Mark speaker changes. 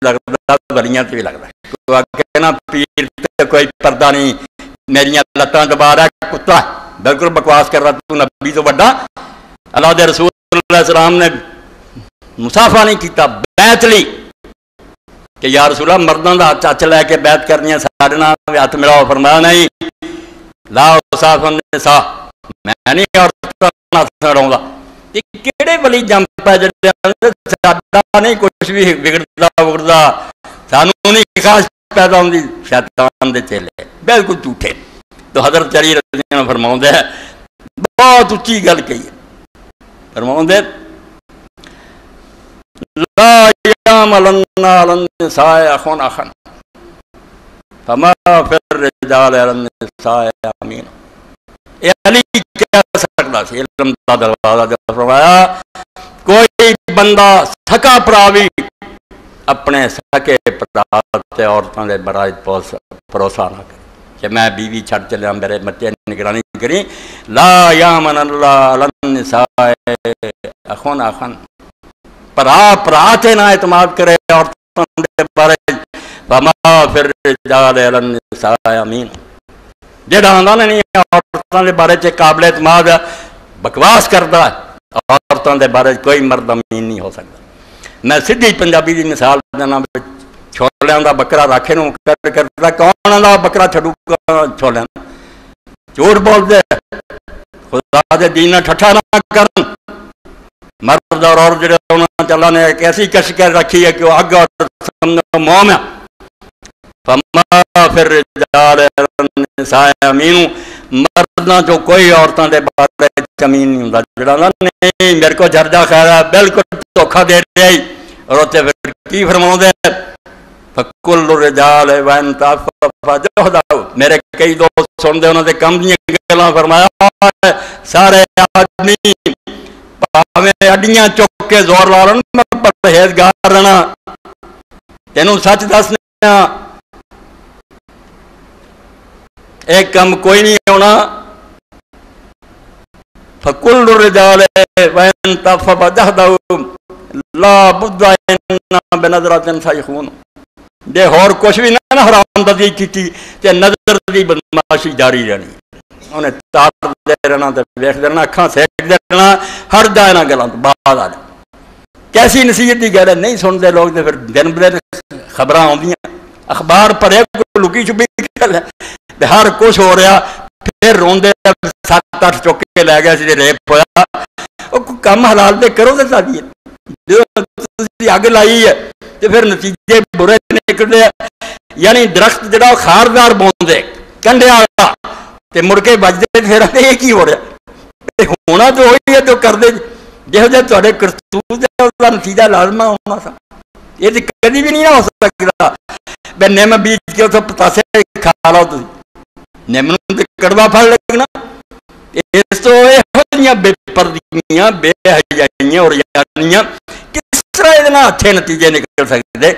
Speaker 1: لگتا ولیاں تے بھی لگتا کہنا پیر تے کوئی پردہ نہیں میری لتاں دبا رہا کتا بالکل بکواس کر رہا تو نبی تو بڑا اللہ دے رسول اللہ علیہ السلام نے مسافہ نہیں کیتا بیعت لی کہ یا رسول اللہ مردوں دا چچ لے کے بیعت کرنی ہے سارے نال ہاتھ ملاؤ فرمایا نہیں لا صاف النساء میں نہیں عورتاں ہاتھ ملاؤں گا کہڑے ولی جمپ ہے جڑے ساڈا نہیں کچھ بھی بگڑتا سانوں نہیں خاص پیدا ہوندی شیطان دے چیلے بالکل جھوٹے تو حضرت علی رضی اللہ عنہ فرماؤندے بہت اچھی گل کہی ہے فرماؤندے لا یعملن علی النساء اخن اخن فما فی الرجال علی النساء امین اے علی کہہ سکتا سی علم دا دروازہ فرمایا کوئی بندہ سکا پراوی اپنے سکے پرا تے عورتوں دے برائے بھروسہ نہ کرے کہ میں بیوی چھڑ چلیا میرے بچے نگرانی کری لا یامن اللہ علی النساء اخن اخن پرا تے نہ اعتماد کرے عورتوں دے بارے فما فی الرجال علی النساء امین جڑا آندا نہیں عورتوں دے بارے چ قابل اعتماد بکواس کردا ہے عورتوں دے بارے کوئی مرد امین نہیں ہو سکتا میں سیدھی پنجابی دی مثال دینا چھولیاں دا بکرا راکھے نوں کردا کون آندا بکرا چھڈو چھولیاں جھوٹ بول دے خدا دے دین نال ٹھٹھا نہ کرن مرد اور عورت جڑے انہاں اللہ نے ایک ایسی کش کر رکھی ہے کہ وہ اگ اور سمجھو موم ہے فما فی الرجال النساء امین مرداں جو کوئی عورتاں دے بارے امین نہیں ہوندا جڑا نہیں میرے کو جرجا خیر ہے بالکل دھوکھا دے رہا ہے اور تے پھر کی فرماؤندے فکل الرجال وان تعفف جهدوا میرے کئی دوست سن دے انہاں دے کم دیاں گلاں فرمایا سارے آدمی پاویں اڈیاں چک کے زور لا لن میں پرہیزگار رہنا تینوں سچ دسنا ایک کم کوئی نہیں ہونا فکل الرجال وان تعفف جهدوا لا بد ان بنظرۃ سیخون دے اور کچھ بھی نہ حرام دادی کیتی تے نظر دی بدماشی جاری رہنی انہیں تار دے رہنا تے ویکھ دینا اکھاں سیک دینا ہر جائے نہ گلاں تو بعد آ جا کیسی نصیحت دی گل ہے نہیں سنتے لوگ تے پھر دن بدن خبراں آندیاں اخبار پڑھے لکی چھپی گل ہے ہر کچھ ہو رہا پھر روندے 7-8 چک کے لے گیا سی ریپ ہویا او کم حلال دے کرو تے سادی جو تسی اگ لائی ہے تے پھر نتیجے برے نکلدے یعنی درخت جڑا خاردار بوندے کنڈے والا تے مڑ کے بجدے پھر یہ کی ہو رہا ہونا تو وہی ہے جو کردے جہو جہ تہاڈے کرتوت دا نتیجہ لازمہ ہونا سا یہ تے کدی بھی نہیں ہو سکدا بے نیم بیج کے اتھے پتاسے کھا لو تسی نیم نوں تے کڑوا پھل لگنا اس تو یہ بے پردگیاں بے حیائیاں اور یعنیاں کس طرح اتنا اچھے نتیجے نکل سکتے